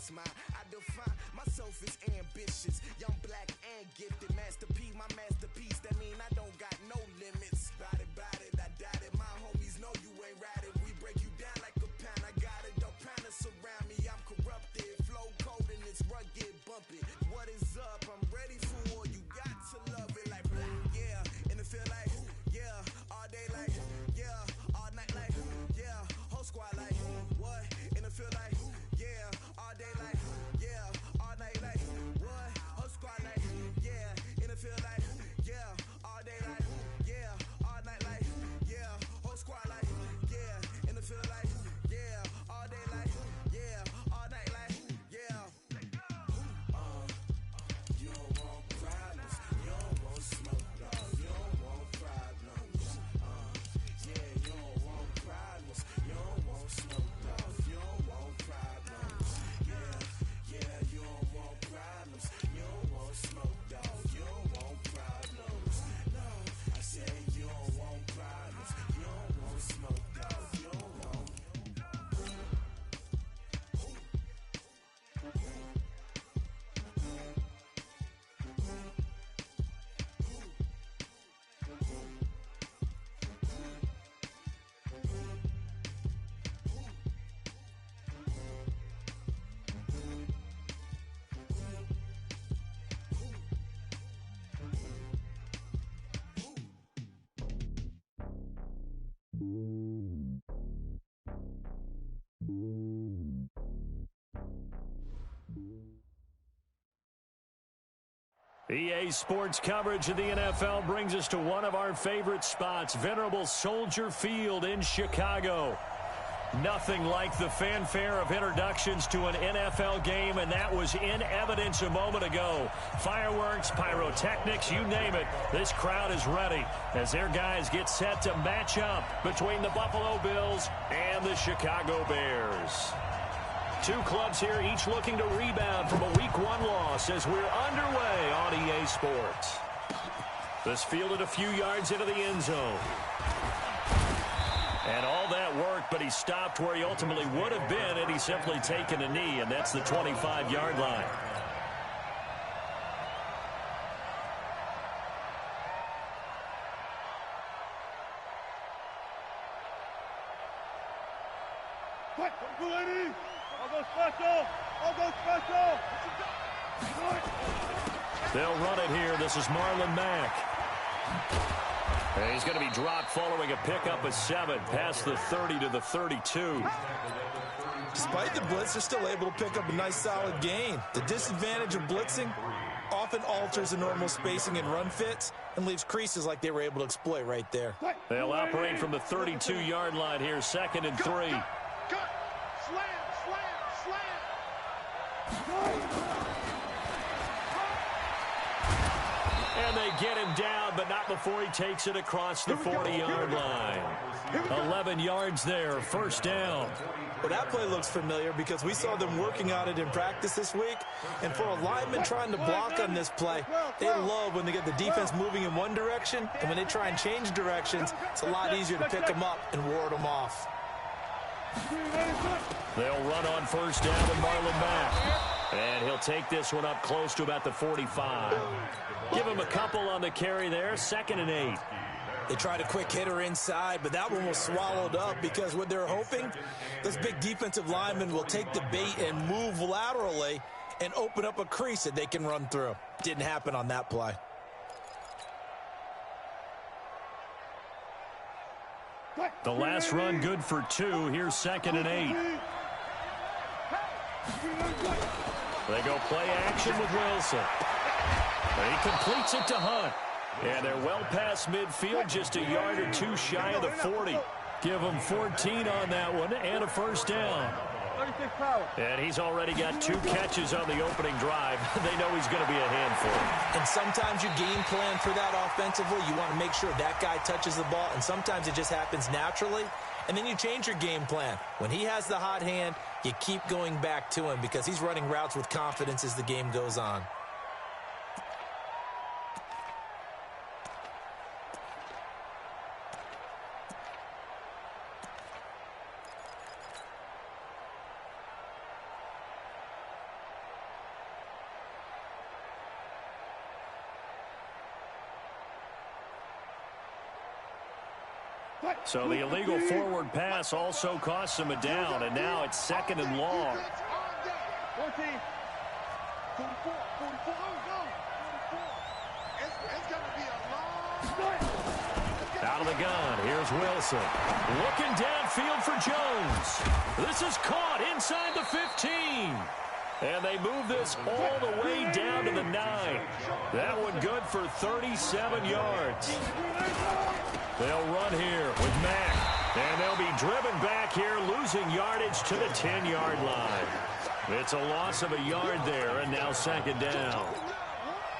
what's mine. I define myself as ambitious, young, black, and gifted. Master P, my masterpiece. That mean I don't got no limits. Bout it, I doubt it. My homies know you ain't riding. We break you down like a pound. I got it, don't pound us around me. I'm corrupted, flow cold and it's rugged, bumpy. What is up? I'm ready for war. You got to love it like yeah, and it feel like yeah, all day like yeah, all night like yeah, whole squad like what? And it feel like yeah, all day like yeah, all night like what? Whole squad like yeah, and it feel like yeah, all day like yeah, all night like yeah, whole squad like yeah, and it feel like yeah, all day like yeah, all night like yeah. You don't want problems, you don't want smoke, dog. You don't want problems. Yeah, you don't want problems, you don't want smoke, dog. You don't want problems. Yeah, you don't want problems, you don't want smoke, dog. You don't want problems. No, I said you don't want problems, you don't want smoke, dog. You don't want. EA Sports coverage of the NFL brings us to one of our favorite spots, venerable Soldier Field in Chicago. Nothing like the fanfare of introductions to an NFL game, and that was in evidence a moment ago. Fireworks, pyrotechnics, you name it. This crowd is ready as their guys get set to match up between the Buffalo Bills and the Chicago Bears. Two clubs here, each looking to rebound from a Week 1 loss as we're underway on EA Sports. This fielded a few yards into the end zone. And all that worked, but he stopped where he ultimately would have been had he simply taken a knee, and that's the 25-yard line. They'll run it here. This is Marlon Mack. And he's going to be dropped following a pickup of 7 past the 30 to the 32. Despite the blitz, they're still able to pick up a nice solid gain. The disadvantage of blitzing often alters the normal spacing and run fits and leaves creases like they were able to exploit right there. They'll operate from the 32-yard line here, 2nd and 3. And they get him down, but not before he takes it across the 40-yard line. 11 yards there, first down. Well, that play looks familiar because we saw them working on it in practice this week. And for a lineman trying to block on this play, they love when they get the defense moving in one direction. And when they try and change directions, it's a lot easier to pick them up and ward them off. They'll run on first down with Marlon Mack. And he'll take this one up close to about the 45. Give him a couple on the carry there, 2nd and 8. They tried a quick hitter inside, but that one was swallowed up because what they're hoping, this big defensive lineman will take the bait and move laterally and open up a crease that they can run through. Didn't happen on that play. The last run good for 2. Here's 2nd and 8. They go play action with Wilson. And he completes it to Hunt. And they're well past midfield, just a yard or 2 shy of the 40. Give him 14 on that one and a first down. And he's already got 2 catches on the opening drive. They know he's going to be a handful. And sometimes you game plan for that offensively. You want to make sure that guy touches the ball, and sometimes it just happens naturally. And then you change your game plan. When he has the hot hand, you keep going back to him because he's running routes with confidence as the game goes on. So the illegal forward pass also costs him a down, and now it's 2nd and long. 14. 44. 44. Go. 44. It's going to be a long. Out of the gun, here's Wilson. Looking downfield for Jones. This is caught inside the 15. And they move this all the way down to the 9. That one good for 37 yards. They'll run here with Mack. And they'll be driven back here, losing yardage to the 10-yard line. It's a loss of a yard there, and now 2nd down.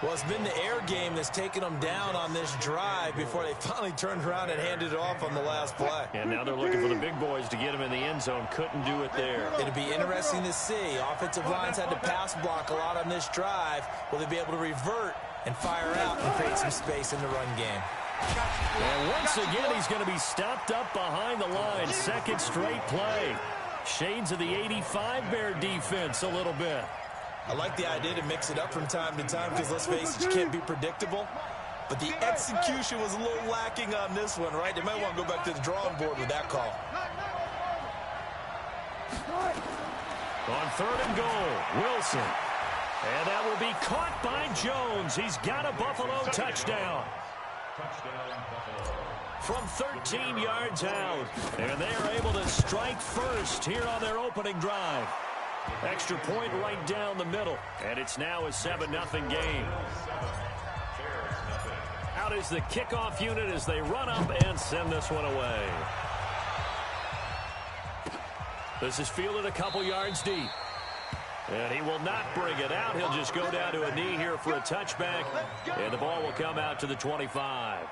Well, it's been the air game that's taken them down on this drive before they finally turned around and handed it off on the last play. And now they're looking for the big boys to get them in the end zone. Couldn't do it there. It'll be interesting to see. Offensive lines had to pass block a lot on this drive. Will they be able to revert and fire out and create some space in the run game? And once again, he's going to be stopped up behind the line. 2nd straight play. Shades of the 85 Bear defense a little bit. I like the idea to mix it up from time to time because, let's face it, you can't be predictable. But the execution was a little lacking on this one, right? They might want to go back to the drawing board with that call. On 3rd and goal, Wilson. And that will be caught by Jones. He's got a Buffalo touchdown. From 13 yards out. And they are able to strike first here on their opening drive. Extra point right down the middle. And it's now a 7-0 game. Out is the kickoff unit as they run up and send this one away. This is fielded a couple yards deep. And he will not bring it out. He'll just go down to a knee here for a touchback. And the ball will come out to the 25.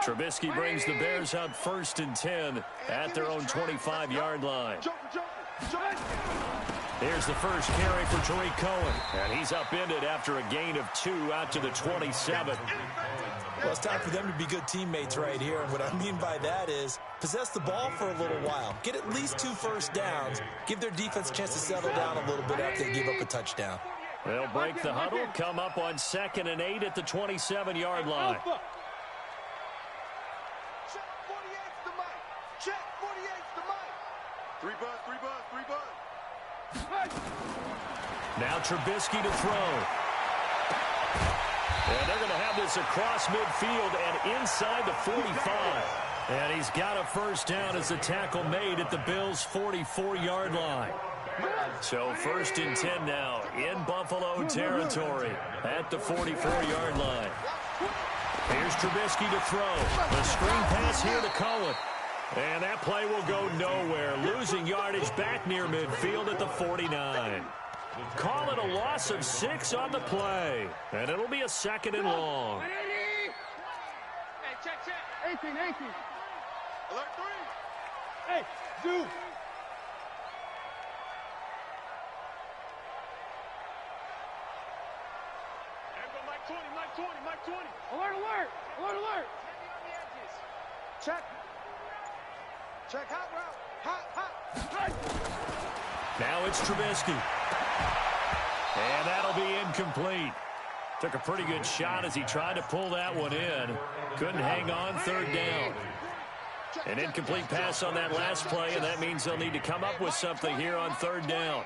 Trubisky brings the Bears up 1st and 10 at their own 25-yard line. Here's the first carry for Tariq Cohen. And he's upended after a gain of 2 out to the 27. Well, it's time for them to be good teammates right here. And what I mean by that is possess the ball for a little while. Get at least 2 first downs. Give their defense a chance to settle down a little bit after they give up a touchdown. They'll break the huddle, come up on 2nd and 8 at the 27-yard line. Check 48's the mic. 3 buzz, 3 buzz, 3 buzz. Now Trubisky to throw. And they're going to have this across midfield and inside the 45. And he's got a first down as the tackle made at the Bills' 44-yard line. So 1st and 10 now in Buffalo territory at the 44-yard line. Here's Trubisky to throw. The screen pass here to Cohen. And that play will go nowhere. Losing yardage back near midfield at the 49. Call it a loss of 6 on the play. And it'll be a 2nd and long. Hey, check. 18. Alert 3. Hey, do. Mike 20. Alert. Check. Check, hot route. Hot. Now it's Trubisky. And that'll be incomplete. Took a pretty good shot as he tried to pull that one in. Couldn't hang on 3rd down. An incomplete pass on that last play, and that means they'll need to come up with something here on 3rd down.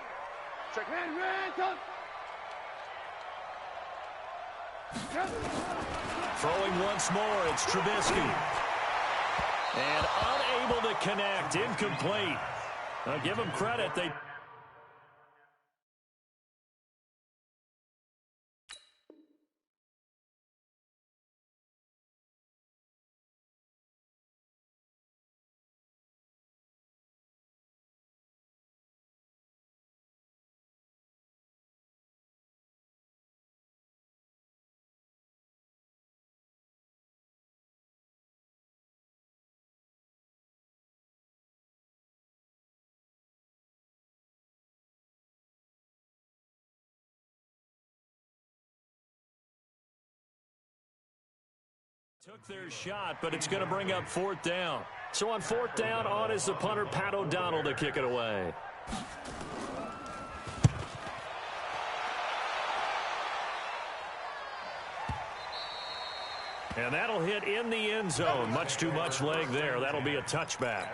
Throwing once more, it's Trubisky. And unable to connect, incomplete. I'll give them credit. They took their shot, but it's going to bring up 4th down. So on 4th down, on is the punter, Pat O'Donnell, to kick it away. And that'll hit in the end zone. Much too much leg there. That'll be a touchback.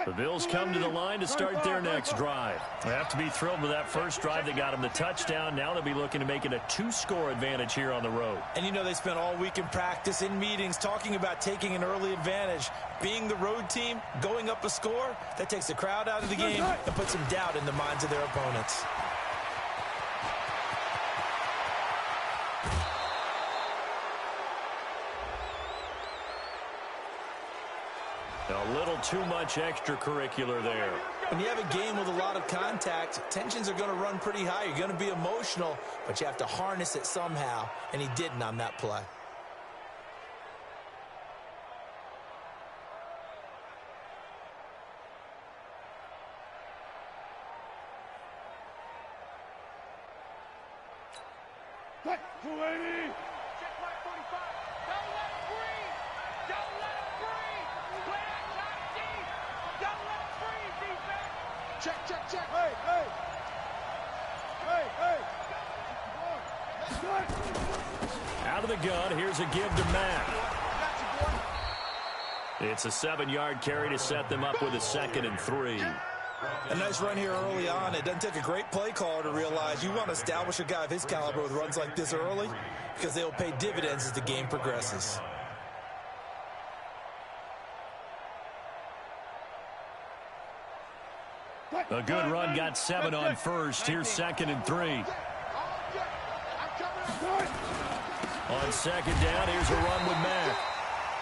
The Bills come to the line to start their next drive. They have to be thrilled with that first drive. They got them the touchdown. Now they'll be looking to make it a 2-score advantage here on the road. And you know they spent all week in practice, in meetings, talking about taking an early advantage. Being the road team, going up a score, that takes the crowd out of the game and puts some doubt in the minds of their opponents. A little too much extracurricular there. When you have a game with a lot of contact, tensions are going to run pretty high. You're going to be emotional, but you have to harness it somehow, and he didn't on that play. Out of the gun, here's a give to Matt. It's a 7-yard carry to set them up with a 2nd and 3. A nice run here early on. It doesn't take a great play caller to realize you want to establish a guy of his caliber with runs like this early because they'll pay dividends as the game progresses. A good run, got 7 on first. Here's 2nd and 3. On 2nd down, here's a run with Mack.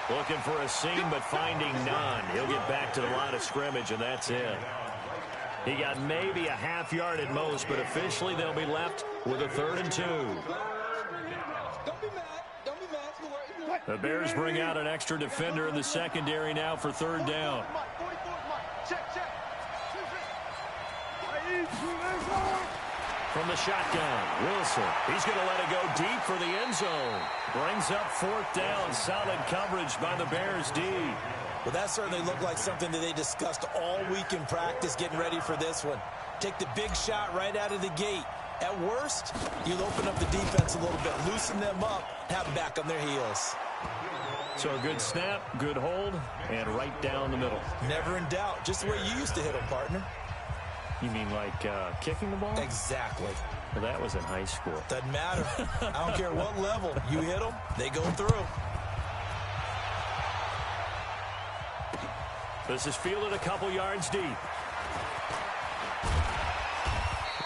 Looking for a seam, but finding none. He'll get back to the line of scrimmage, and that's it. He got maybe a half yard at most, but officially they'll be left with a 3rd and 2. The Bears bring out an extra defender in the secondary now for 3rd down. From the shotgun, Wilson. He's going to let it go deep for the end zone. Brings up 4th down. Solid coverage by the Bears D. Well, that certainly looked like something that they discussed all week in practice getting ready for this one. Take the big shot right out of the gate. At worst, you'll open up the defense a little bit, loosen them up, have them back on their heels. So a good snap, good hold, and right down the middle. Never in doubt. Just the way you used to hit them, partner. You mean like kicking the ball? Exactly. Well, that was in high school. Doesn't matter. I don't care what level. You hit them, they go through. This is fielded a couple yards deep.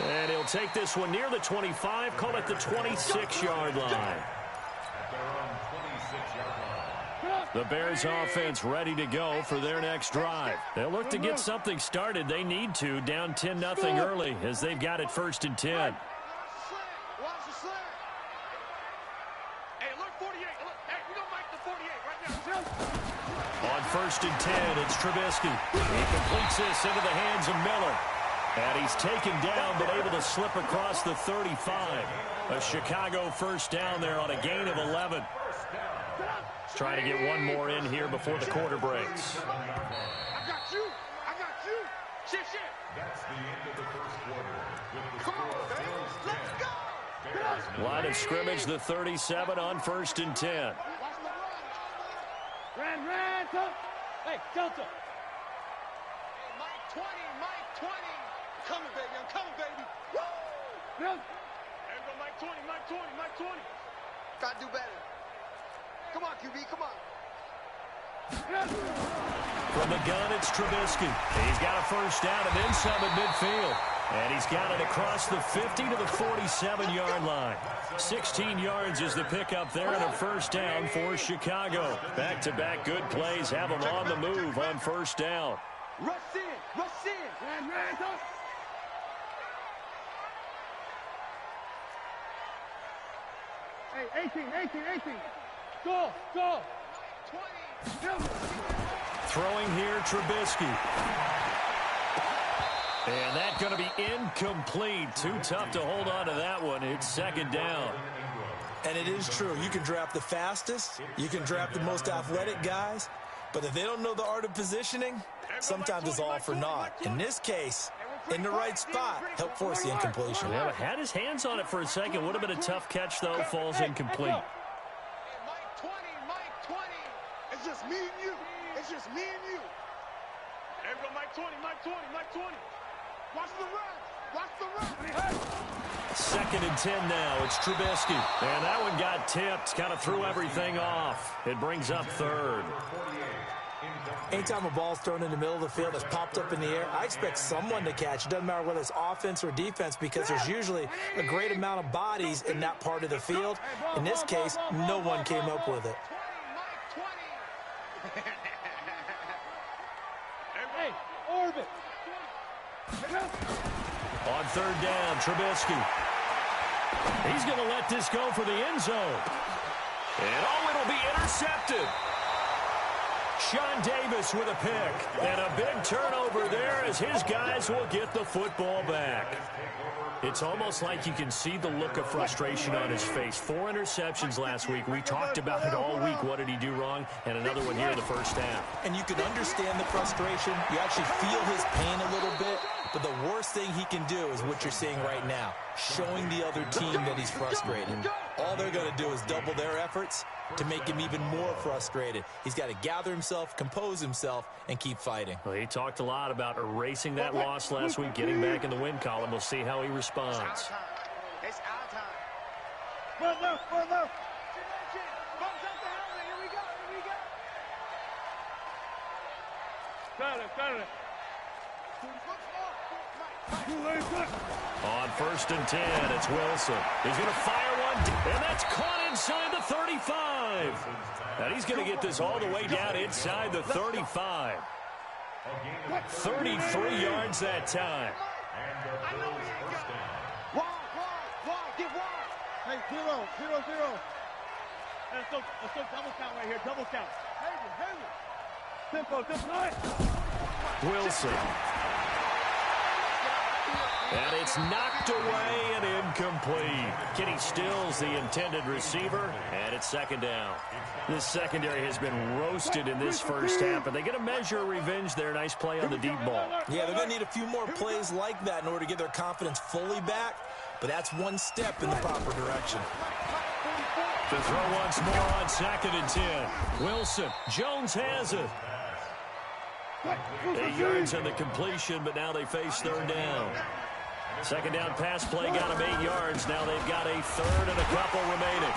And he'll take this one near the 25, call it the 26-yard line. The Bears offense ready to go for their next drive. They'll look to get something started. They need to, down 10-0 early as they've got it 1st and 10. Watch the slant. Hey, look, 48. Look, hey, we're going to make the 48 right now. On 1st and 10, it's Trubisky. He completes this into the hands of Miller. And he's taken down, but able to slip across the 35. A Chicago 1st down there on a gain of 11. Trying to get one more in here before the quarter breaks. I got you. I got you. Shit. That's the end of the first quarter. Come on, baby. Let's go. Line of scrimmage, the 37 on 1st and 10. Ran, hey, Delta. Hey, Mike 20. Coming, baby. I'm coming, baby. Woo! Bill. There we go, Mike 20. Gotta do better. Come on, QB, come on. From the gun, it's Trubisky. He's got a 1st down and then some at midfield. And he's got it across the 50 to the 47-yard line. 16 yards is the pickup there and a 1st down for Chicago. Back-to-back good plays have them on the move on 1st down. Rush in. Ran, go. Hey, 18. Go. 20. Throwing here, Trubisky. And that's going to be incomplete. Too tough to hold on to that one. It's 2nd down. And it is true. You can draft the fastest. You can draft the most athletic guys. But if they don't know the art of positioning, sometimes it's all for naught. In this case, in the right spot, help force the incompletion. Yeah, had his hands on it for a second. Would have been a tough catch, though. Falls incomplete. Mike 20, Mike 20. It's just me and you. It's just me and you. There we go, Mike 20, Mike 20, Mike 20. Watch the run. Watch the run. 2nd and 10 now. It's Trubisky. And that one got tipped. Kind of threw everything off. It brings up 3rd. Anytime a ball's thrown in the middle of the field that's popped up in the air, I expect someone to catch. It doesn't matter whether it's offense or defense because there's usually a great amount of bodies in that part of the field. In this case, no one came up with it. Hey, orbit. On 3rd down, Trubisky. He's going to let this go for the end zone. And it'll be intercepted. Sean Davis with a pick. And a big turnover there as his guys will get the football back. It's almost like you can see the look of frustration on his face. 4 interceptions last week. We talked about it all week. What did he do wrong? And another one here in the first half. And you can understand the frustration. You actually feel his pain a little bit. But the worst thing he can do is what you're seeing right now, showing the other team that he's frustrated. All they're going to do is double their efforts to make him even more frustrated. He's got to gather himself, compose himself, and keep fighting. Well, he talked a lot about erasing that loss last week, getting back in the win column. We'll see how he responds. It's our time. Run left, run left. Got it. On 1st and 10, it's Wilson. He's going to fire one, and that's caught inside the 35. And he's going to get this all the way down inside the 35. 33 yards that time. Wide, get wide. Hey, 0. Let's go double count right here, double count. Tempo. Wilson. And it's knocked away and incomplete. Kenny Stills, the intended receiver, and it's 2nd down. This secondary has been roasted in this first half, and they get a measure of revenge there. Nice play on the deep ball. Yeah, they're going to need a few more plays like that in order to get their confidence fully back, but that's one step in the proper direction. To throw once more on 2nd and 10. Wilson. Jones has it. 8 yards on the completion, but now they face 3rd down. 2nd down pass play got him 8 yards. Now they've got a 3rd and a couple remaining.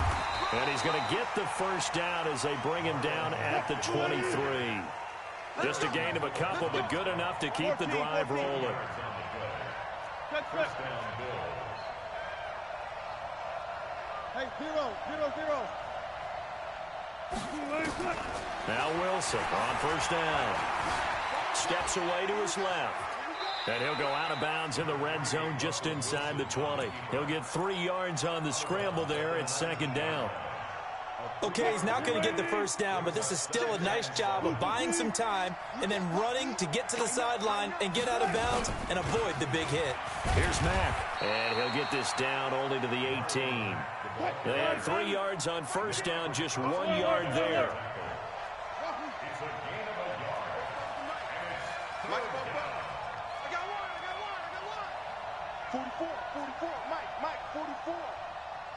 And he's going to get the 1st down as they bring him down at the 23. Just a gain of a couple, but good enough to keep the drive rolling. Hey, 0. Now Wilson on 1st down. Steps away to his left. And he'll go out of bounds in the red zone just inside the 20. He'll get 3 yards on the scramble there at 2nd down. Okay, he's not going to get the 1st down, but this is still a nice job of buying some time and then running to get to the sideline and get out of bounds and avoid the big hit. Here's Mack. And he'll get this down only to the 18. They had 3 yards on 1st down, just 1 yard there. I got one. 44, Mike, 44.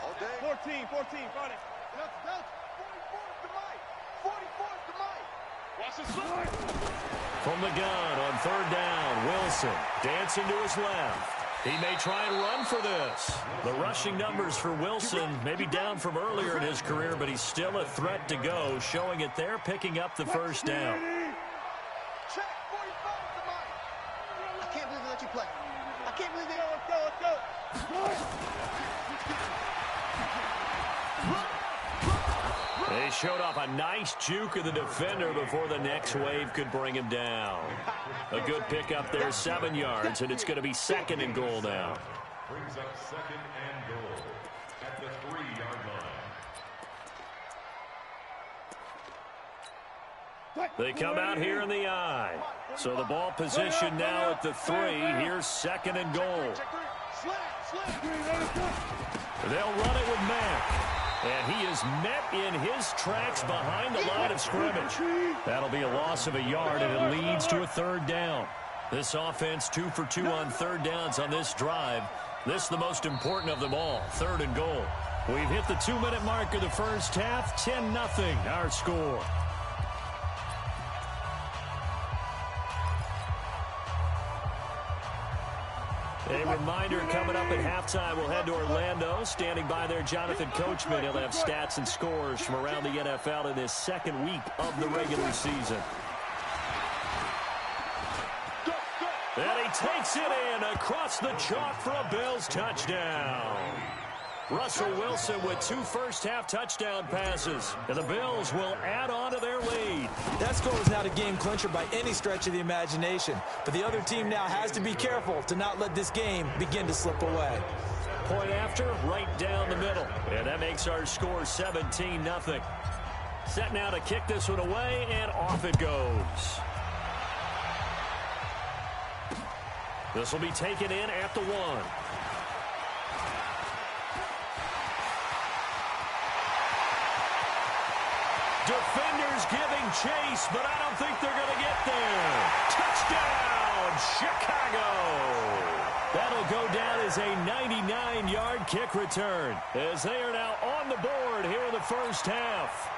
All day. 14, Friday. That's 44's to Mike. 44's to Mike. Watch this slide. From the gun on 3rd down, Wilson dancing to his left. He may try and run for this. The rushing numbers for Wilson may be down from earlier in his career, but he's still a threat to go, showing it there, picking up the 1st down. Check 45 to Mike. I can't believe they let you play. I can't believe they Let's go. They showed off a nice juke of the defender before the next wave could bring him down. A good pickup there, 7 yards, and it's going to be 2nd and goal now. Brings up 2nd and goal at the 3-yard line. They come out here in the I. So the ball position now at the 3. Here's 2nd and goal. They'll run it with Mack. And he is met in his tracks behind the line of scrimmage. That'll be a loss of a yard, and it leads to a third down. This offense 2 for 2 on third downs on this drive. This is the most important of them all, 3rd and goal. We've hit the 2-minute mark of the first half, 10-0 our score. A reminder, coming up at halftime, we'll head to Orlando. Standing by there, Jonathan Coachman. He'll have stats and scores from around the NFL in this second week of the regular season. And he takes it in across the chalk for a Bills touchdown. Russell Wilson with 2 first-half touchdown passes. And the Bills will add on to their lead. That score was not a game clincher by any stretch of the imagination. But the other team now has to be careful to not let this game begin to slip away. Point after, right down the middle. And that makes our score 17-0. Set now to kick this one away, and off it goes. This will be taken in at the 1. Defenders giving chase, but I don't think they're going to get there. Touchdown, Chicago! That'll go down as a 99-yard kick return, as they are now on the board here in the first half.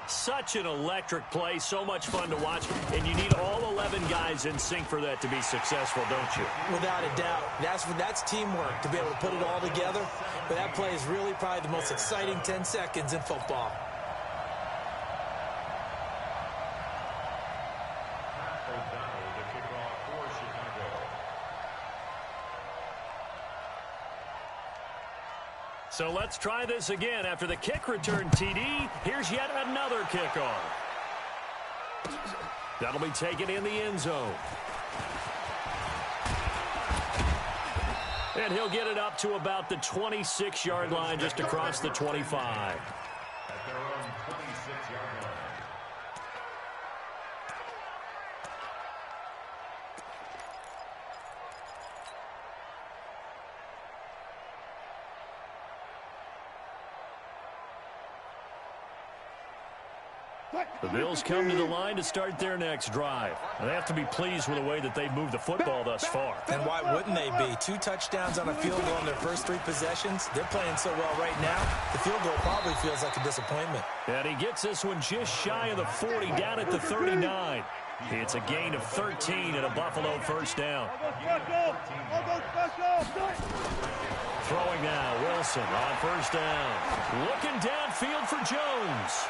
Such an electric play, so much fun to watch, and you need all 11 guys in sync for that to be successful, don't you? Without a doubt. That's teamwork to be able to put it all together. But that play is really probably the most exciting 10 seconds in football. So let's try this again. After the kick return TD, here's yet another kickoff. That'll be taken in the end zone. And he'll get it up to about the 26-yard line, just across the 25. At their own 26-yard line. The Bills come to the line to start their next drive. And they have to be pleased with the way that they've moved the football thus far. And why wouldn't they be? 2 touchdowns on a field goal in their first 3 possessions. They're playing so well right now, the field goal probably feels like a disappointment. And he gets this one just shy of the 40, down at the 39. It's a gain of 13 and a Buffalo first down. Throwing now, Wilson on first down. Looking downfield for Jones.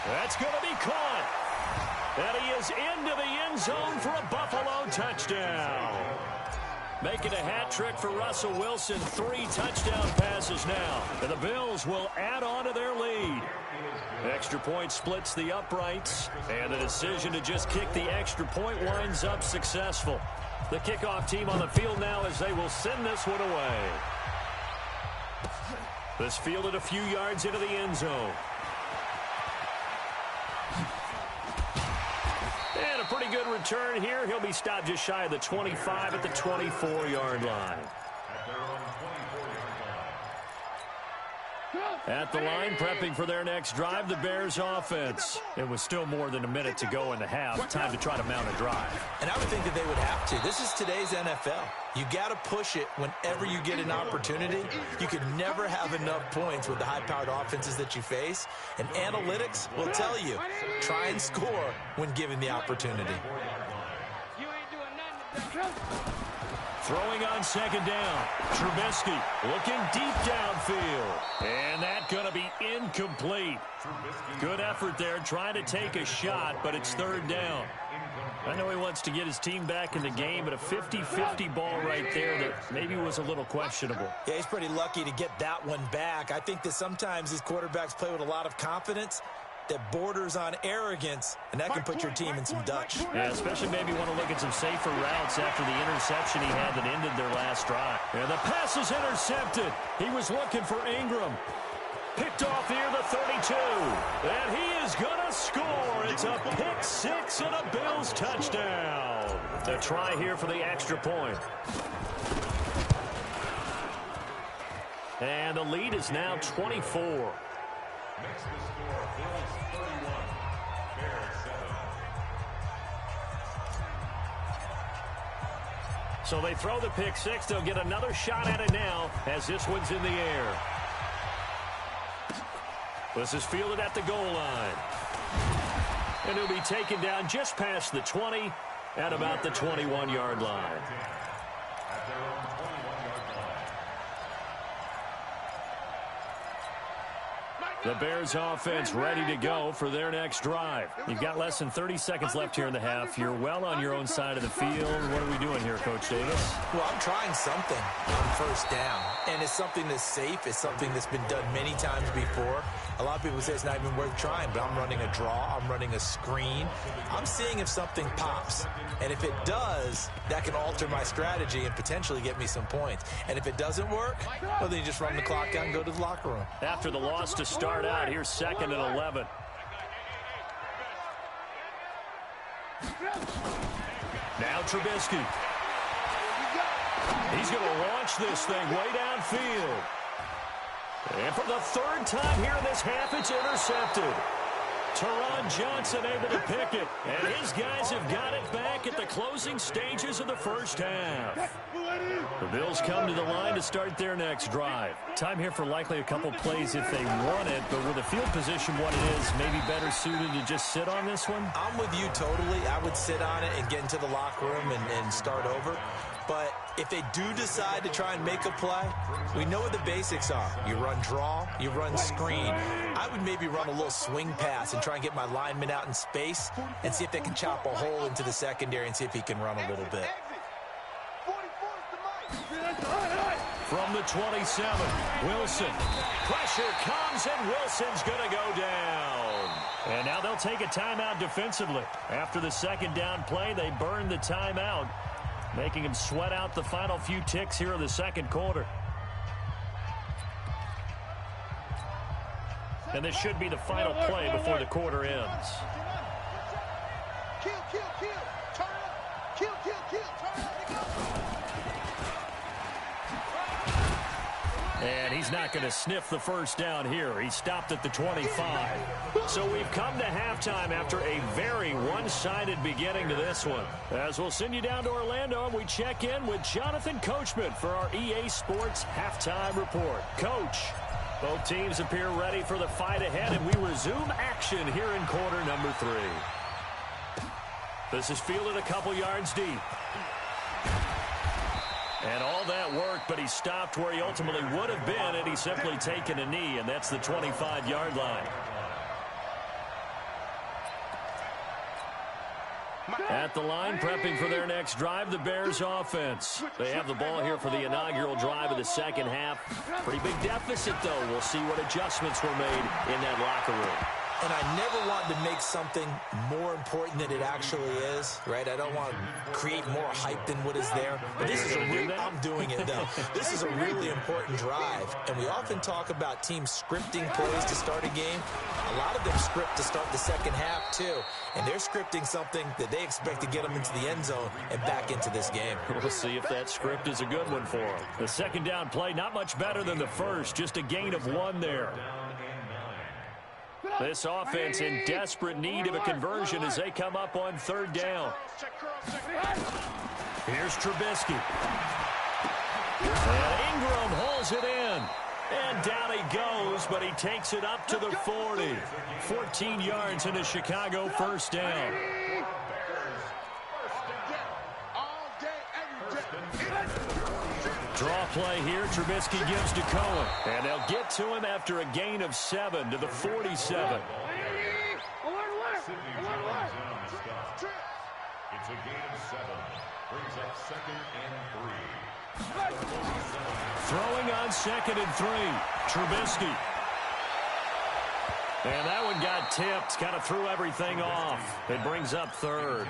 That's going to be caught. And he is into the end zone for a Buffalo touchdown. Making a hat trick for Russell Wilson. 3 touchdown passes now. And the Bills will add on to their lead. Extra point splits the uprights. And the decision to just kick the extra point winds up successful. The kickoff team on the field now as they will send this one away. This fielded a few yards into the end zone. And a pretty good return here. He'll be stopped just shy of the 25 at the 24-yard line. At the line, prepping for their next drive, the Bears offense. It was still more than a minute to go in the half. Time to try to mount a drive. And I would think that they would have to. This is today's NFL. You got to push it whenever you get an opportunity. You can never have enough points with the high-powered offenses that you face. And analytics will tell you, try and score when given the opportunity. Throwing on second down. Trubisky looking deep downfield. And that's going to be incomplete. Good effort there, trying to take a shot, but it's third down. I know he wants to get his team back in the game, but a 50-50 ball right there that maybe was a little questionable. Yeah, he's pretty lucky to get that one back. I think that sometimes these quarterbacks play with a lot of confidence that borders on arrogance, and that can put your team in some Dutch. Yeah, especially maybe want to look at some safer routes after the interception he had that ended their last drive. And the pass is intercepted. He was looking for Ingram. Picked off here, the 32. And he is going to score. It's a pick six and a Bills touchdown. A try here for the extra point. And the lead is now 24. Makes the score Bills 31, Bears 7. So they throw the pick six. They'll get another shot at it now as this one's in the air. This is fielded at the goal line. And he'll be taken down just past the 20 at about the 21-yard line. At their own 21-yard line. The Bears offense ready to go for their next drive. You've got less than 30 seconds left here in the half. You're well on your own side of the field. What are we doing here, Coach Davis? Well, I'm trying something on first down, and it's something that's safe. It's something that's been done many times before. A lot of people say it's not even worth trying, but I'm running a draw. I'm running a screen. I'm seeing if something pops, and if it does, that can alter my strategy and potentially get me some points. And if it doesn't work, well, then you just run the clock out and go to the locker room. After the loss to start out, here's 2nd and 11. Now Trubisky. He's going to launch this thing way downfield. And for the 3rd time here in this half, it's intercepted. Teron Johnson able to pick it. And his guys have got it back at the closing stages of the first half. The Bills come to the line to start their next drive. Time here for likely a couple plays if they want it, but with the field position what it is, maybe better suited to just sit on this one? I'm with you totally. I would sit on it and get into the locker room and start over. But if they do decide to try and make a play, we know what the basics are. You run draw, you run screen. I would maybe run a little swing pass and try and get my lineman out in space and see if they can chop a hole into the secondary and see if he can run a little bit. From the 27, Wilson. Pressure comes, and Wilson's going to go down. And now they'll take a timeout defensively. After the 2nd down play, they burn the timeout, making him sweat out the final few ticks here in the 2nd quarter. And this should be the final play before the quarter ends. Kill, kill, kill. Turn up. Kill, kill, kill. Turn up. And he's not going to sniff the first down here. He stopped at the 25. So we've come to halftime after a very one-sided beginning to this one. As we'll send you down to Orlando, and we check in with Jonathan Coachman for our EA Sports Halftime Report. Coach, both teams appear ready for the fight ahead, and we resume action here in quarter number 3. This is fielded a couple yards deep. And all that work, but he stopped where he ultimately would have been had he simply taken a knee, and that's the 25-yard line. At the line, prepping for their next drive, the Bears offense. They have the ball here for the inaugural drive of the 2nd half. Pretty big deficit, though. We'll see what adjustments were made in that locker room. And I never want to make something more important than it actually is, right? I don't want to create more hype than what is there. But this is I'm doing it, though. This is a really important drive. And we often talk about teams scripting plays to start a game. A lot of them script to start the 2nd half, too. And they're scripting something that they expect to get them into the end zone and back into this game. We'll see if that script is a good one for them. The 2nd down play, not much better than the first. Just a gain of 1 there. This offense in desperate need of a conversion as they come up on 3rd down. Here's Trubisky. And Ingram holds it in. And down he goes, but he takes it up to the 40. 14 yards into Chicago, 1st down. Draw play here. Trubisky gives to Cohen. And they'll get to him after a gain of 7 to the 47. It's a gain of 7. Brings up 2nd and 3. Throwing on 2nd and 3. Trubisky. And that one got tipped. Kind of threw everything off. It brings up 3rd.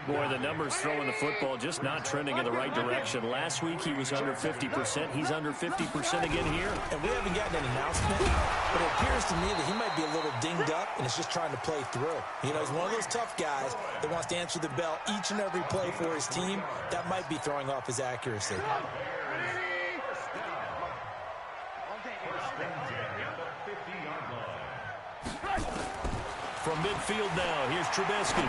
Boy, the numbers throwing the football just not trending in the right direction. Last week he was under 50%. He's under 50% again here. And we haven't gotten an announcement, but it appears to me that he might be a little dinged up and is just trying to play through. You know, he's one of those tough guys that wants to answer the bell each and every play for his team. That might be throwing off his accuracy. From midfield now, here's Trubisky.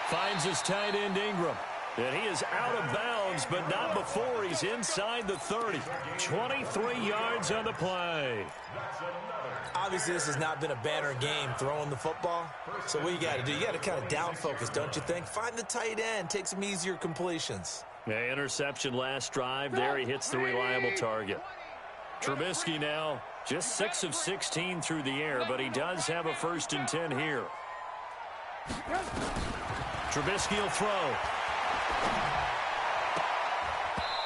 Finds his tight end Ingram. And he is out of bounds, but not before he's inside the 30. 23 yards on the play. Obviously, this has not been a banner game throwing the football. So what you got to do, you got to kind of down focus, don't you think? Find the tight end, take some easier completions. Yeah, interception last drive. There he hits the reliable target. Trubisky now just 6 of 16 through the air, but he does have a 1st and 10 here. Trubisky will throw.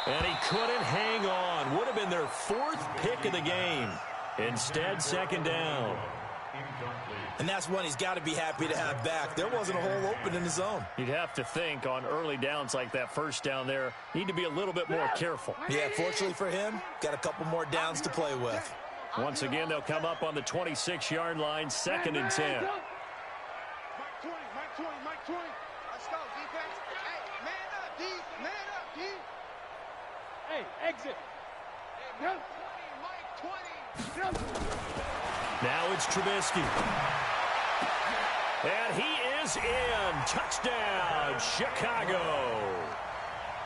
And he couldn't hang on. Would have been their 4th pick of the game. Instead, 2nd down. And that's one he's got to be happy to have back. There wasn't a hole open in the zone. You'd have to think on early downs like that 1st down there, need to be a little bit more careful. Yeah, fortunately for him, got a couple more downs to play with. Once again, they'll come up on the 26-yard line, 2nd and 10. Mike 20, Mike 20, Mike 20. Let's go, defense. Hey, man up, D. Man up, D. Hey, exit. Hey, Mike 20, Mike 20. Now it's Trubisky. And he is in. Touchdown, Chicago.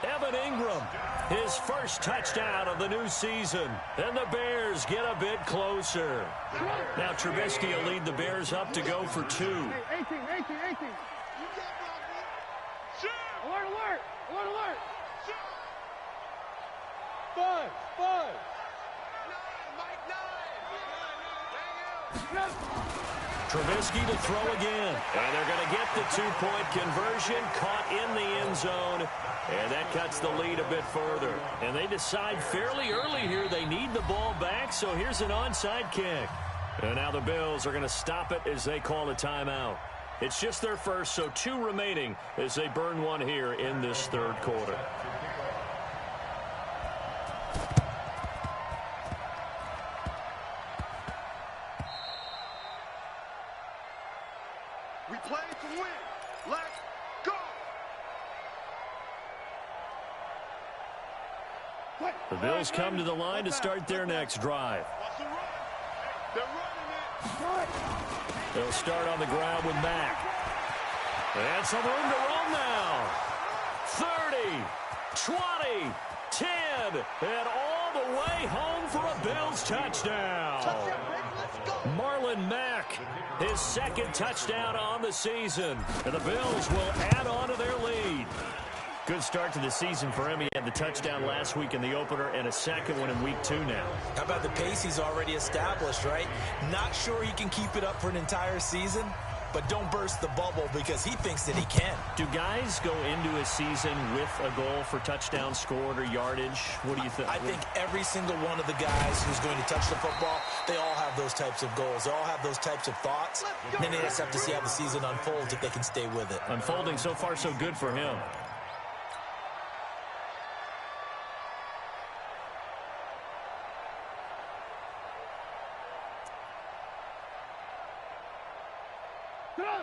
Evan Ingram, his 1st touchdown of the new season. And the Bears get a bit closer. Now Trubisky will lead the Bears up to go for 2. Hey, 18. Alert, alert, alert, alert. 5. Trubisky to throw again. And they're going to get the 2-point conversion, caught in the end zone. And that cuts the lead a bit further. And they decide fairly early here they need the ball back, so here's an onside kick. And now the Bills are going to stop it as they call a timeout. It's just their 1st, so 2 remaining as they burn one here in this 3rd quarter. We play to win. Let's go. The Bills come to the line to start their next drive. Watch the run. They're running it. They'll start on the ground with Mack. And some room to run now. 30, 20, 10, and all the way home for a Bills touchdown. Marlon Mack, his 2nd touchdown on the season. And the Bills will add on to their lead. Good start to the season for him. He had the touchdown last week in the opener and a 2nd one in week 2 now. How about the pace he's already established, right? Not sure he can keep it up for an entire season, but don't burst the bubble because he thinks that he can. Do guys go into a season with a goal for touchdown scored or yardage? What do you think? I think every single one of the guys who's going to touch the football, they all have those types of goals. They all have those types of thoughts. And then they just have to see how the season unfolds if they can stay with it. Unfolding so far so good for him.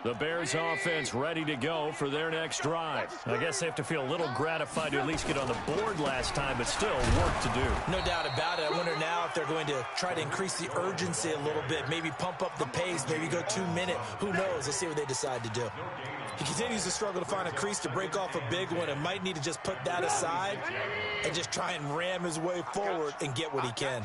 The Bears offense ready to go for their next drive. I guess they have to feel a little gratified to at least get on the board last time, but still work to do. No doubt about it. I wonder now if they're going to try to increase the urgency a little bit, maybe pump up the pace, maybe go 2-minute. Who knows? Let's see what they decide to do. He continues to struggle to find a crease to break off a big one and might need to just put that aside and just try and ram his way forward and get what he can.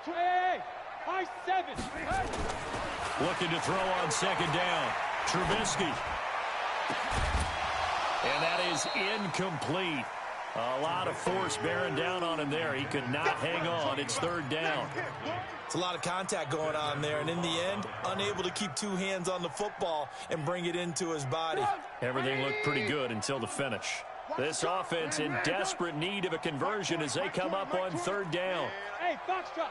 Hey, high 7. Looking to throw on 2nd down. Trubisky. And that is incomplete. A lot of force bearing down on him there. He could not hang on. It's 3rd down. It's a lot of contact going on there, and in the end, unable to keep 2 hands on the football and bring it into his body. Everything looked pretty good until the finish. This offense in desperate need of a conversion as they come up on 3rd down. Hey, Foxtrot.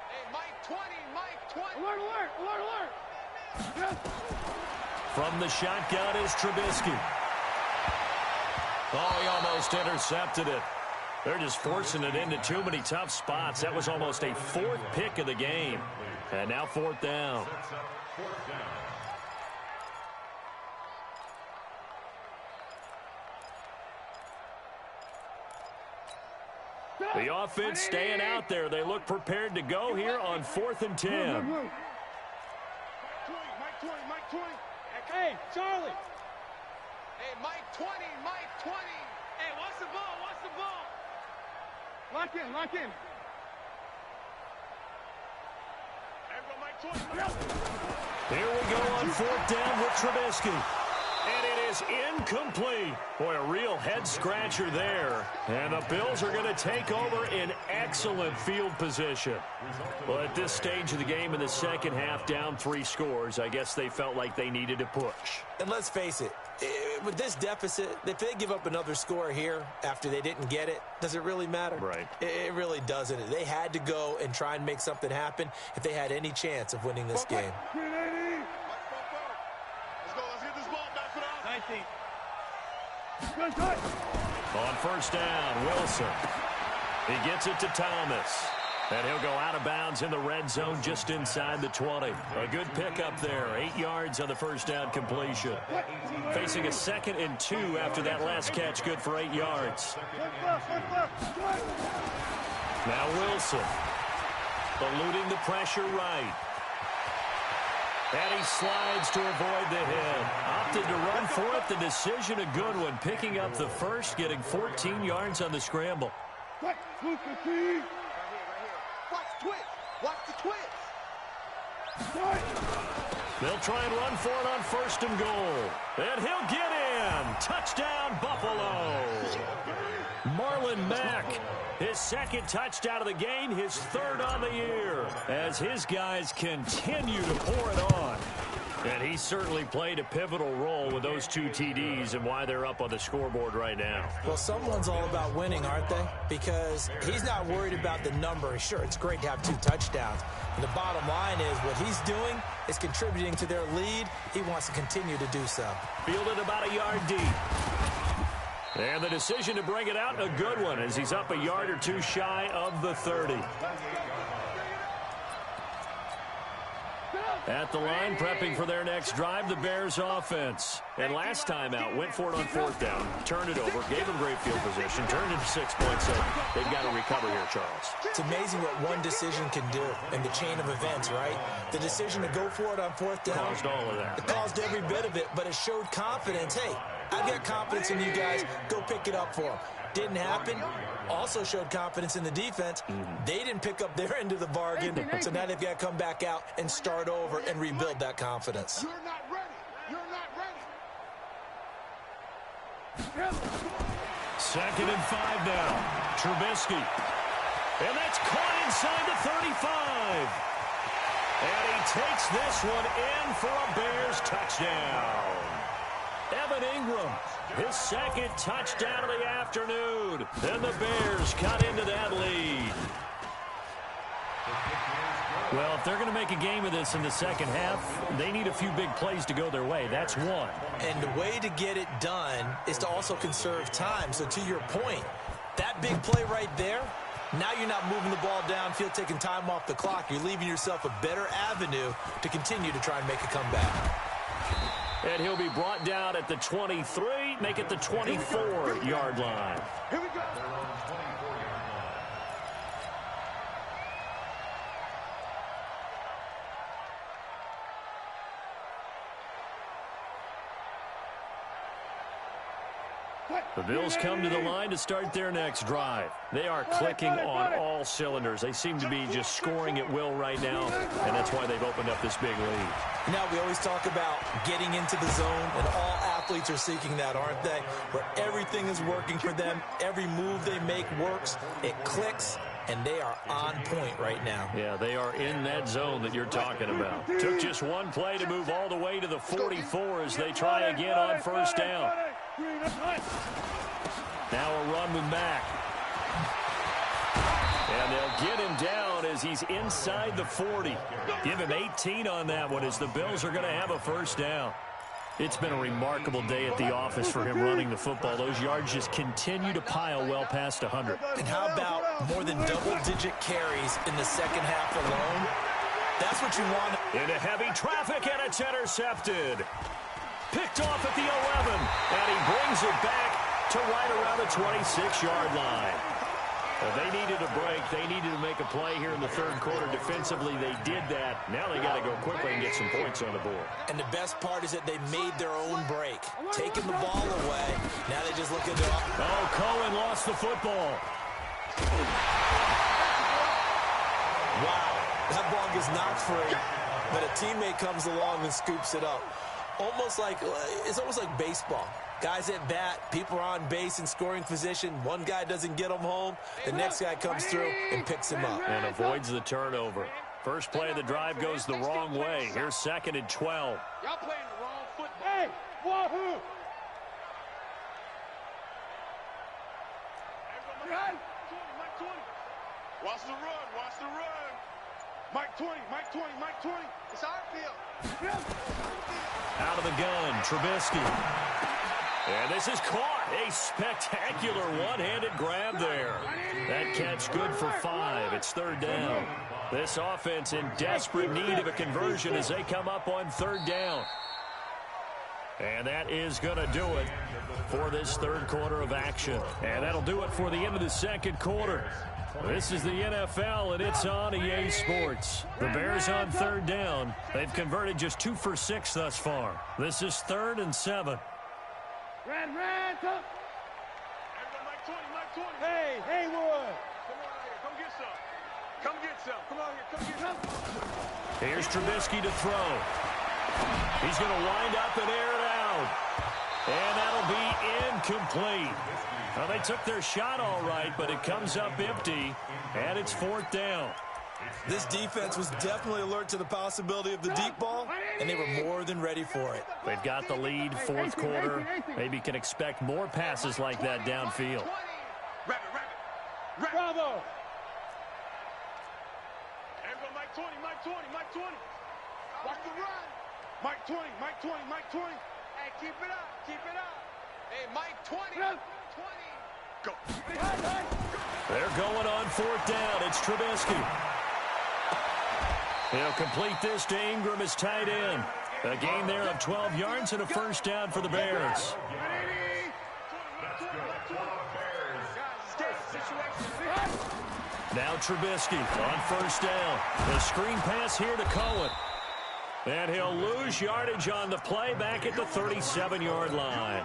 Hey, Mike 20, Mike 20. Alert. From the shotgun is Trubisky. Oh, he almost intercepted it. They're just forcing it into too many tough spots. That was almost a 4th pick of the game. And now 4th down. Fourth down. The offense staying out there. They look prepared to go here on 4th and 10. Mike 20, Mike 20. Hey, Charlie. Hey, Mike 20, Mike 20. Hey, watch the ball, watch the ball. Lock in, lock in. Everyone, Mike 20. Here we go on 4th down with Trubisky. And it is incomplete. Boy, a real head-scratcher there. And the Bills are going to take over in excellent field position. Well, at this stage of the game in the second half, down 3 scores, I guess they felt like they needed to push. And let's face it, with this deficit, if they give up another score here after they didn't get it, does it really matter? Right. It really doesn't. They had to go and try and make something happen if they had any chance of winning this game. On 1st down, Wilson. He gets it to Thomas. And he'll go out of bounds in the red zone just inside the 20. A good pickup there. 8 yards on the 1st down completion. Facing a 2nd and 2 after that last catch. Good for 8 yards. Now Wilson. Eluding the pressure right. And he slides to avoid the hit. Opted to run for it. The decision a good one. Picking up the first, getting 14 yards on the scramble. Watch the twist. Watch the twist. They'll try and run for it on 1st and goal. And he'll get in. Touchdown, Buffalo. Marlon Mack, his 2nd touchdown of the game, his 3rd on the year, as his guys continue to pour it on. And he certainly played a pivotal role with those 2 TDs and why they're up on the scoreboard right now. Well, someone's all about winning, aren't they? Because he's not worried about the number. Sure, it's great to have 2 touchdowns. But the bottom line is what he's doing is contributing to their lead. He wants to continue to do so. Fielded about a yard deep. And the decision to bring it out, a good one, as he's up a yard or 2 shy of the 30. At the line, prepping for their next drive, the Bears offense. And last time out, went for it on 4th down, turned it over, gave them great field position, turned it to 6 points. So they've got to recover here, Charles. It's amazing what one decision can do in the chain of events, right? The decision to go for it on 4th down. Caused all of that. It caused every bit of it, but it showed confidence. Hey, I've got confidence in you guys. Go pick it up for them. Didn't happen. Also showed confidence in the defense. They didn't pick up their end of the bargain, so now they've got to come back out and start over and rebuild that confidence. You're not ready. You're not ready. 2nd and 5 now. Trubisky. And that's caught inside the 35. And he takes this one in for a Bears touchdown. Evan Ingram, his 2nd touchdown of the afternoon. And the Bears cut into that lead. Well, if they're going to make a game of this in the second half, they need a few big plays to go their way. That's one. And the way to get it done is to also conserve time. So to your point, that big play right there, now you're not moving the ball downfield, taking time off the clock. You're leaving yourself a better avenue to continue to try and make a comeback. And he'll be brought down at the 23, make it the 24-yard line. Here we go. The Bills come to the line to start their next drive. They are clicking on all cylinders. They seem to be just scoring at will right now, and that's why they've opened up this big lead. Now, we always talk about getting into the zone, and all athletes are seeking that, aren't they? Where everything is working for them, every move they make works, it clicks, and they are on point right now. Yeah, they are in that zone that you're talking about. Took just one play to move all the way to the 44 as they try again on first down. Now a run with Mack. And they'll get him down as he's inside the 40. Give him 18 on that one as the Bills are going to have a first down. It's been a remarkable day at the office for him running the football. Those yards just continue to pile well past 100. And how about more than double-digit carries in the second half alone? That's what you want. Into heavy traffic, and it's intercepted. Picked off at the 11, and he brings it back to right around the 26-yard line. They needed a break. They needed to make a play here in the third quarter. Defensively, they did that. Now they got to go quickly and get some points on the board. And the best part is that they made their own break, taking the ball away. Now they just look at their... Oh, Cohen lost the football. Wow, that ball gets knocked free, but a teammate comes along and scoops it up. It's almost like baseball. Guys at bat, people are on base in scoring position. One guy doesn't get him home. The next guy comes through and picks him up. And avoids the turnover. First play of the drive goes the wrong way. Here's 2nd and 12. Y'all playing the wrong football. Hey, wahoo! Mike 20. Watch the run. Watch the run. Mike 20. Mike 20. Mike 20. It's our field. Out of the gun, Trubisky. And this is caught. A spectacular one-handed grab there. That catch good for 5. It's 3rd down. This offense in desperate need of a conversion as they come up on 3rd down. And that is going to do it for this third quarter of action. And that'll do it for the end of the second quarter. This is the NFL, and it's on EA Sports. The Bears on 3rd down. They've converted just 2 for 6 thus far. This is 3rd and 7. Red, come. Mike 20. Mike 20. Hey, Haywood. Come on out here. Come get some. Come get some. Come on here. Come get some. Here's Trubisky to throw. He's going to wind up and air it out. And that'll be incomplete. Well, they took their shot all right, but it comes up empty, and it's 4th down. This defense was definitely alert to the possibility of the deep ball, and they were more than ready for it. They've got the lead, 4th quarter. Maybe can expect more passes like that downfield. Bravo. Mike 20. Mike 20. Mike 20. Watch the run. Mike 20. Mike 20. Mike 20. Hey, keep it up. Keep it up. Hey, Mike 20. 20. Go. They're going on 4th down. It's Trubisky. He'll complete this to Ingram as tight end. A gain there of 12 yards and a 1st down for the Bears. Now Trubisky on 1st down. The screen pass here to Cohen. And he'll lose yardage on the play back at the 37-yard line.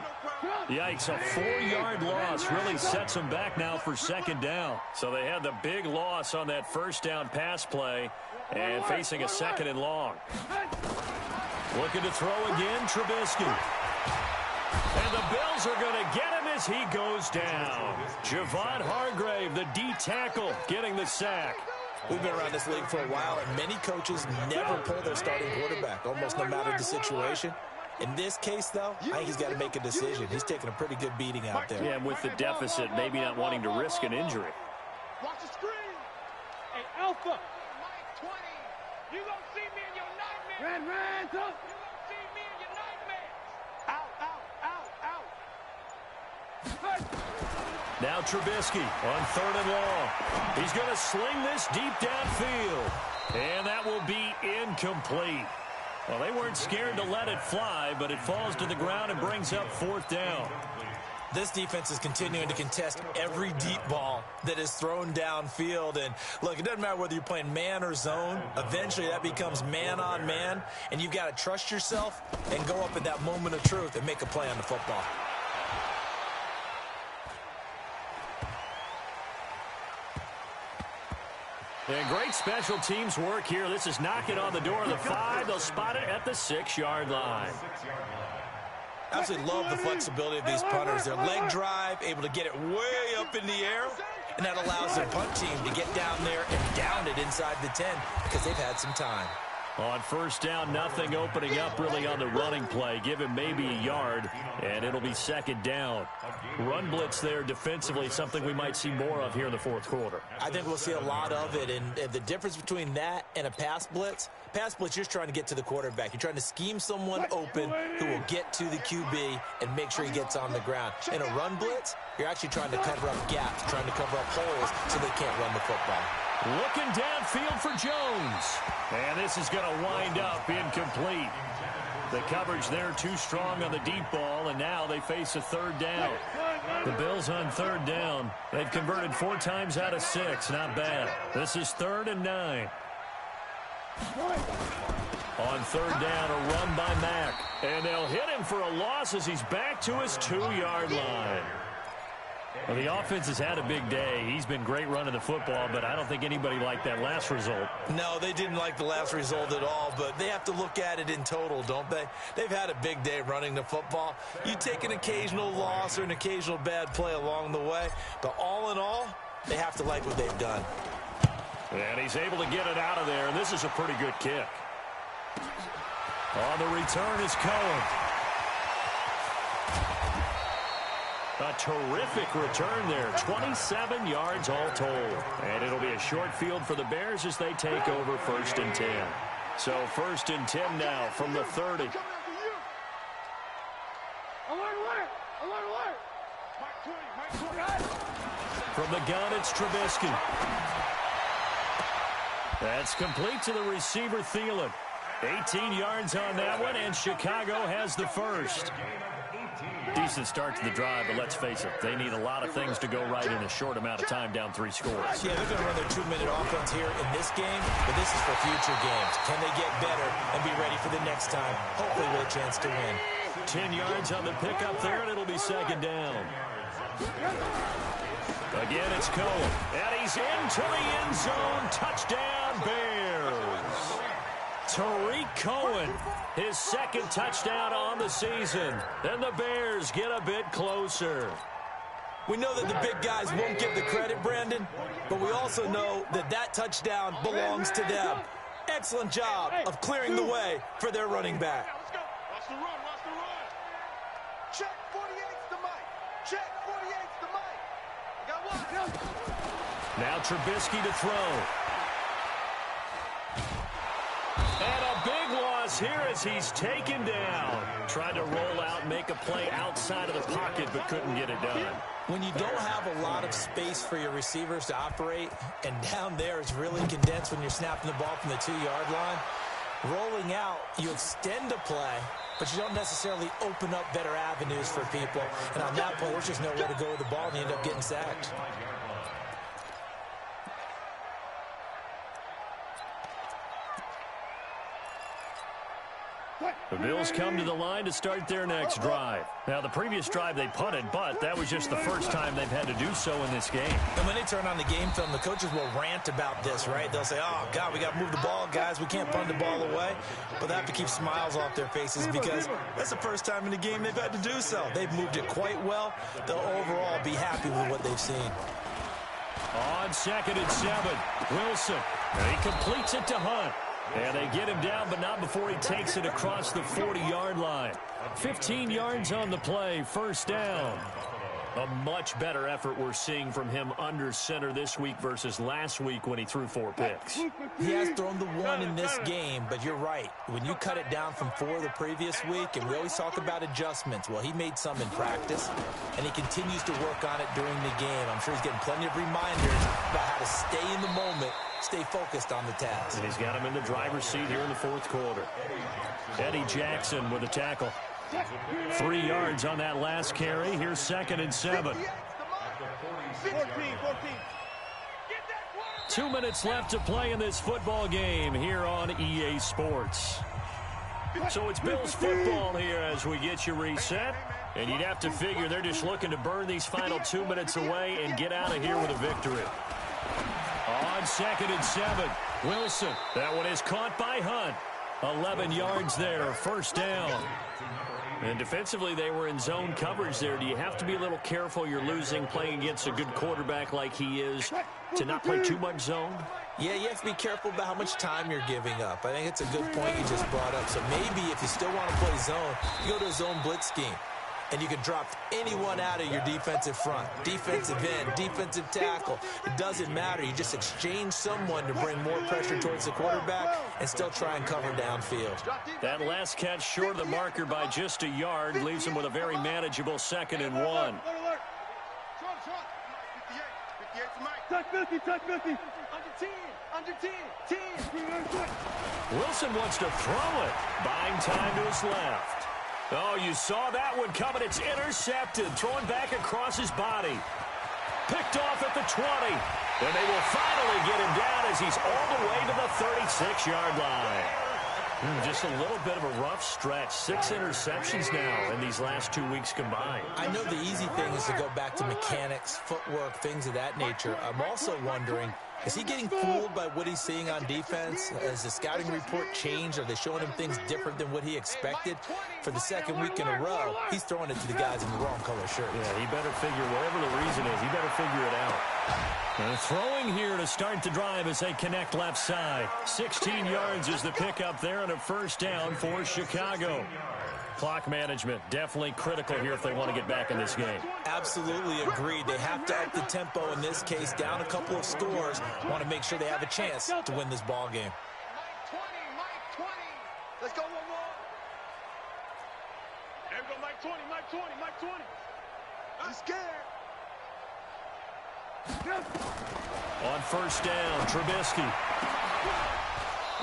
Yikes, a 4-yard loss really sets them back now for 2nd down. So they had the big loss on that 1st down pass play and facing a 2nd and long. Looking to throw again, Trubisky. And the Bills are going to get him as he goes down. Javon Hargrave, the D tackle, getting the sack. We've been around this league for a while, and many coaches never pull their starting quarterback, almost no matter the situation. In this case, though, I think he's got to make a decision. He's taking a pretty good beating out there. Yeah, and with the deficit, maybe not wanting to risk an injury. Watch the screen. Hey, Alpha. Mike 20. You gonna see me in your nightmares. Red, You gonna see me in your nightmares. Out. Now Trubisky on 3rd and long. He's going to sling this deep downfield. And that will be incomplete. Well, they weren't scared to let it fly, but it falls to the ground and brings up 4th down. This defense is continuing to contest every deep ball that is thrown downfield. And, look, it doesn't matter whether you're playing man or zone. Eventually, that becomes man on man. And you've got to trust yourself and go up at that moment of truth and make a play on the football. And great special teams work here. This is knocking on the door of the 5. They'll spot it at the 6-yard line. Absolutely love the flexibility of these punters. Their leg drive, able to get it way up in the air, and that allows their punt team to get down there and down it inside the 10 because they've had some time. On 1st down, nothing opening up really on the running play. Give him maybe a yard, and it'll be 2nd down. Run blitz there defensively, something we might see more of here in the 4th quarter. I think we'll see a lot of it, and the difference between that and a pass blitz, you're just trying to get to the quarterback. You're trying to scheme someone open who will get to the QB and make sure he gets on the ground. In a run blitz, you're actually trying to cover up gaps, trying to cover up holes so they can't run the football. Looking downfield for Jones. And this is going to wind up incomplete. The coverage there too strong on the deep ball, and now they face a third down. The Bills on third down. They've converted 4 times out of 6. Not bad. This is 3rd and 9. On third down, a run by Mack. And they'll hit him for a loss as he's back to his 2-yard line. Well, the offense has had a big day. He's been great running the football, but I don't think anybody liked that last result. No, they didn't like the last result at all, but they have to look at it in total, don't they? They've had a big day running the football. You take an occasional loss or an occasional bad play along the way, but all in all, they have to like what they've done. And he's able to get it out of there, and this is a pretty good kick. On the return is Cohen. A terrific return there. 27 yards all told. And it'll be a short field for the Bears as they take over 1st and 10. So 1st and 10 now from the 30. From the gun, it's Trubisky. That's complete to the receiver, Thielen. 18 yards on that one, and Chicago has the first. Decent start to the drive, but let's face it, they need a lot of things to go right in a short amount of time, down 3 scores. Yeah, they're going to run their 2-minute offense here in this game, but this is for future games. Can they get better and be ready for the next time, hopefully with a chance to win? 10 yards on the pickup there, and it'll be 2nd down. Again, it's Cohen, and he's into the end zone. Touchdown, Bears. Tariq Cohen, his 2nd touchdown on the season. And the Bears get a bit closer. We know that the big guys won't get the credit, Brandon, but we also know that that touchdown belongs to them. Excellent job of clearing the way for their running back. Let's go. Watch the run. Watch the run. Check 48's the mic. Check 48's the mic. Got one. Now Trubisky to throw. And a big loss here as he's taken down. Tried to roll out, make a play outside of the pocket, but couldn't get it done. When you don't have a lot of space for your receivers to operate, and down there is really condensed when you're snapping the ball from the 2-yard line, rolling out, you extend a play, but you don't necessarily open up better avenues for people. And on that point, there's just nowhere to go with the ball, and you end up getting sacked. The Bills come to the line to start their next drive. Now, the previous drive they punted, but that was just the first time they've had to do so in this game. And when they turn on the game film, the coaches will rant about this, right? They'll say, oh, God, we got to move the ball, guys. We can't punt the ball away. But they have to keep smiles off their faces because that's the first time in the game they've had to do so. They've moved it quite well. They'll overall be happy with what they've seen. On 2nd and 7, Wilson. And he completes it to Hunt. And they get him down, but not before he takes it across the 40-yard line. 15 yards on the play, 1st down. A much better effort we're seeing from him under center this week versus last week when he threw 4 picks. He has thrown the 1 in this game, but you're right. When you cut it down from 4 the previous week, and we always talk about adjustments, well, he made some in practice, and he continues to work on it during the game. I'm sure he's getting plenty of reminders about how to stay in the moment, stay focused on the task. And he's got him in the driver's seat here in the 4th quarter. Eddie Jackson with a tackle. 3 yards on that last carry. Here's 2nd and 7. 14. 2 minutes left to play in this football game here on EA Sports. So it's Bills football here as we get you reset. And you'd have to figure they're just looking to burn these final 2 minutes away and get out of here with a victory. On 2nd and 7, Wilson. That one is caught by Hunt. 11 yards there, 1st down. And defensively, they were in zone coverage there. Do you have to be a little careful? You're losing, playing against a good quarterback like he is, to not play too much zone? Yeah, you have to be careful about how much time you're giving up. I think it's a good point you just brought up. So maybe if you still want to play zone, you go to a zone blitz scheme. And you can drop anyone out of your defensive front, defensive end, defensive tackle. It doesn't matter. You just exchange someone to bring more pressure towards the quarterback and still try and cover downfield. That last catch short of the marker by just a yard leaves him with a very manageable 2nd and 1. Touch 50, touch 50. Under 10. Wilson wants to throw it. Buying time to his left. Oh, you saw that one coming. It's intercepted. Thrown back across his body. Picked off at the 20. And they will finally get him down as he's all the way to the 36-yard line. Just a little bit of a rough stretch. 6 interceptions now in these last 2 weeks combined. I know the easy thing is to go back to mechanics, footwork, things of that nature. I'm also wondering, is he getting fooled by what he's seeing on defense? Has the scouting report changed? Are they showing him things different than what he expected? For the second week in a row, he's throwing it to the guys in the wrong color shirt. Yeah, he better figure, whatever the reason is, he better figure it out. And throwing here to start the drive as they connect left side. 16 yards is the pickup there and a first down for Chicago. Clock management definitely critical here if they want to get back in this game. Absolutely agreed. They have to up the tempo in this case, down a couple of scores. Want to make sure they have a chance to win this ball game. Mike 20. Let's go, 1-1. There we go, Mike 20. Mike 20. I'm scared. On first down, Trubisky.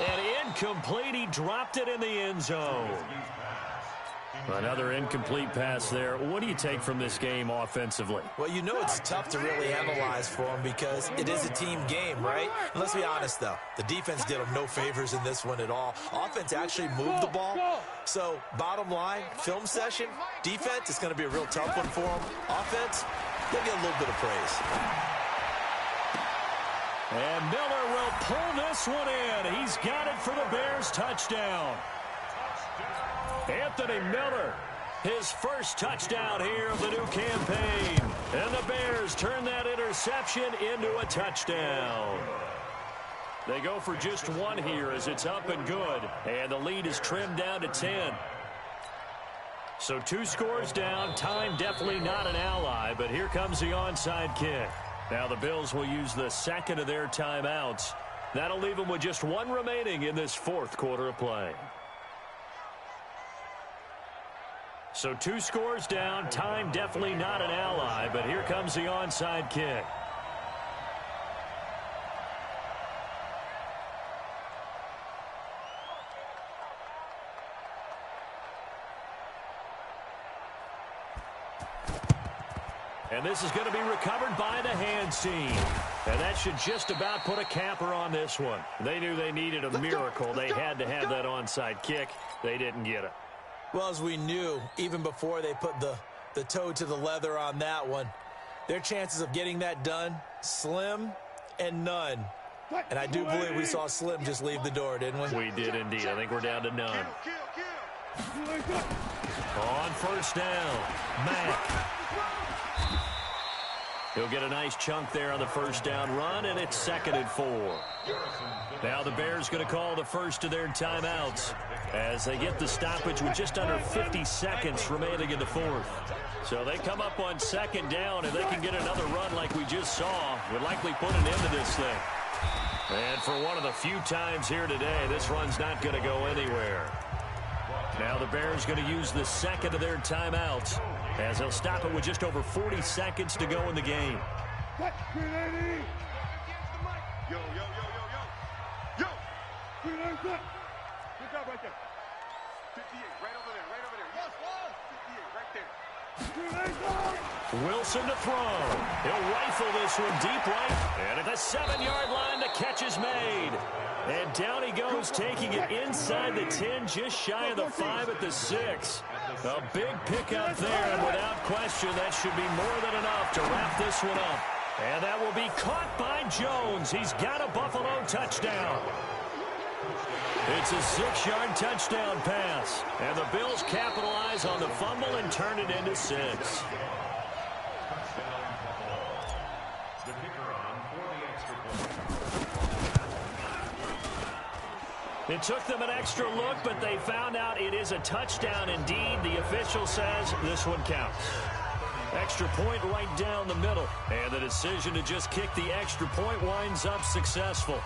And incomplete. He dropped it in the end zone. Another incomplete pass there. What do you take from this game offensively? Well, you know it's tough to really analyze for them because it is a team game, right? And let's be honest, though. The defense did them no favors in this one at all. Offense actually moved the ball. So, bottom line, film session, defense, it's going to be a real tough one for them. Offense, they'll get a little bit of praise. And Miller will pull this one in. He's got it for the Bears touchdown. Anthony Miller, his first touchdown here of the new campaign. And the Bears turn that interception into a touchdown. They go for just one here as it's up and good. And the lead is trimmed down to 10. So 2 scores down. Time definitely not an ally, but here comes the onside kick. Now the Bills will use the second of their timeouts. That'll leave them with just 1 remaining in this 4th quarter of play. So 2 scores down. Time definitely not an ally, but here comes the onside kick. And this is going to be recovered by the hands team. And that should just about put a capper on this one. They knew they needed a miracle. They had to have that onside kick. They didn't get it. Well, as we knew, even before they put the toe to the leather on that one, their chances of getting that done, slim and none. And I do believe we saw Slim just leave the door, didn't we? We did indeed. I think we're down to none. On first down, Mack. He'll get a nice chunk there on the first down run, and it's 2nd and 4. Now the Bears going to call the first of their timeouts as they get the stoppage with just under 50 seconds remaining in the 4th. So they come up on 2nd down, and they can get another run like we just saw. Would likely put an end to this thing. And for one of the few times here today, this run's not going to go anywhere. Now the Bears going to use the second of their timeouts as they'll stop it with just over 40 seconds to go in the game. Yo, yo, yo, yo, yo. Yo. Good job right there. 58, right over there, right over there. Yes, 58, right there. Wilson to throw. He'll rifle this one deep right. And at the 7-yard line, the catch is made. And down he goes, taking it inside the 10, just shy of the 5 at the 6. A big pickup there, and without question, that should be more than enough to wrap this one up. And that will be caught by Jones. He's got a Buffalo touchdown. It's a 6-yard touchdown pass. And the Bills capitalize on the fumble and turn it into 6. It took them an extra look, but they found out it is a touchdown indeed. The official says this one counts. Extra point right down the middle. And the decision to just kick the extra point winds up successful.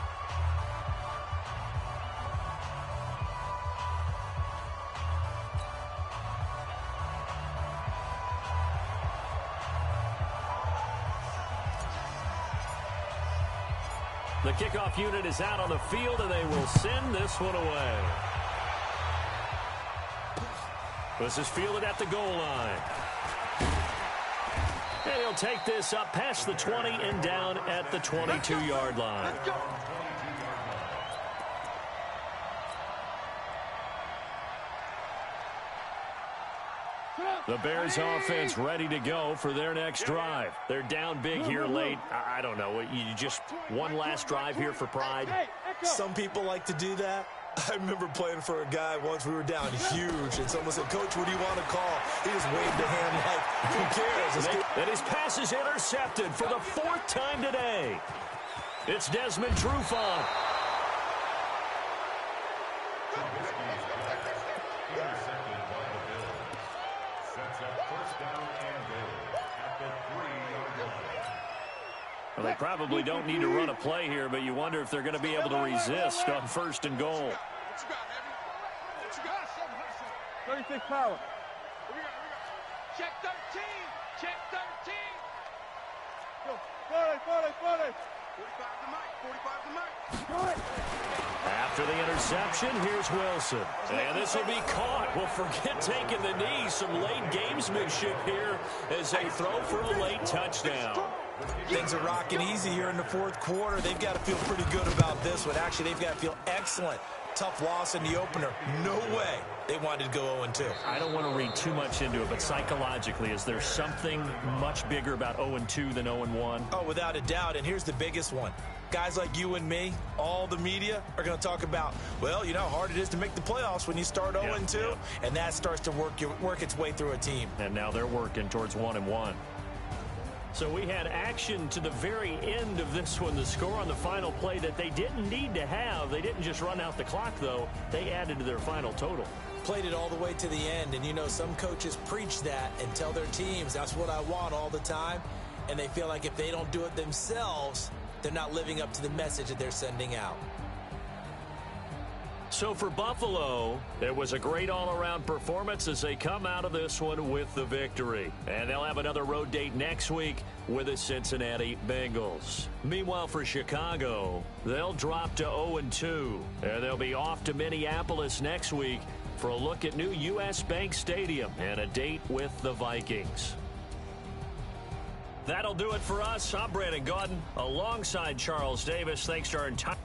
The kickoff unit is out on the field, and they will send this one away. This is fielded at the goal line. And he'll take this up past the 20 and down at the 22-yard line. The Bears offense ready to go for their next drive. They're down big here late. I don't know. You just one last drive here for pride? Some people like to do that. I remember playing for a guy once. We were down huge, and someone said, "Coach, what do you want to call?" He just waved a hand like, who cares? And his pass is intercepted for the 4th time today. It's Desmond Trufant. Intercepted by the Bills. Sets up first down and goal at the 3-yard line. Well, they probably don't need to run a play here, but you wonder if they're going to be able to resist on 1st and goal. What you got, Heavy? What you got? 36 power. What we got? Check 13. Check 13. Go. 40. 45 to Mike. 45 to Mike. After the interception, here's Wilson. And this will be caught. Well, forget taking the knee. Some late gamesmanship here as they throw for a late touchdown. Things are rocking easy here in the 4th quarter. They've got to feel pretty good about this one. Actually, they've got to feel excellent. Tough loss in the opener. No way they wanted to go 0-2. I don't want to read too much into it, but psychologically, is there something much bigger about 0-2 than 0-1? Oh, without a doubt, and here's the biggest one. Guys like you and me, all the media, are going to talk about, well, you know how hard it is to make the playoffs when you start 0-2, and that starts to work its way through a team. And now they're working towards 1-1. So we had action to the very end of this one. The score on the final play that they didn't need to have. They didn't just run out the clock, though. They added to their final total. Played it all the way to the end, and you know some coaches preach that and tell their teams that's what I want all the time, and they feel like if they don't do it themselves, they're not living up to the message that they're sending out. So for Buffalo, it was a great all-around performance as they come out of this one with the victory. And they'll have another road date next week with the Cincinnati Bengals. Meanwhile, for Chicago, they'll drop to 0-2. And they'll be off to Minneapolis next week for a look at new U.S. Bank Stadium and a date with the Vikings. That'll do it for us. I'm Brandon Gaudin alongside Charles Davis. Thanks to our entire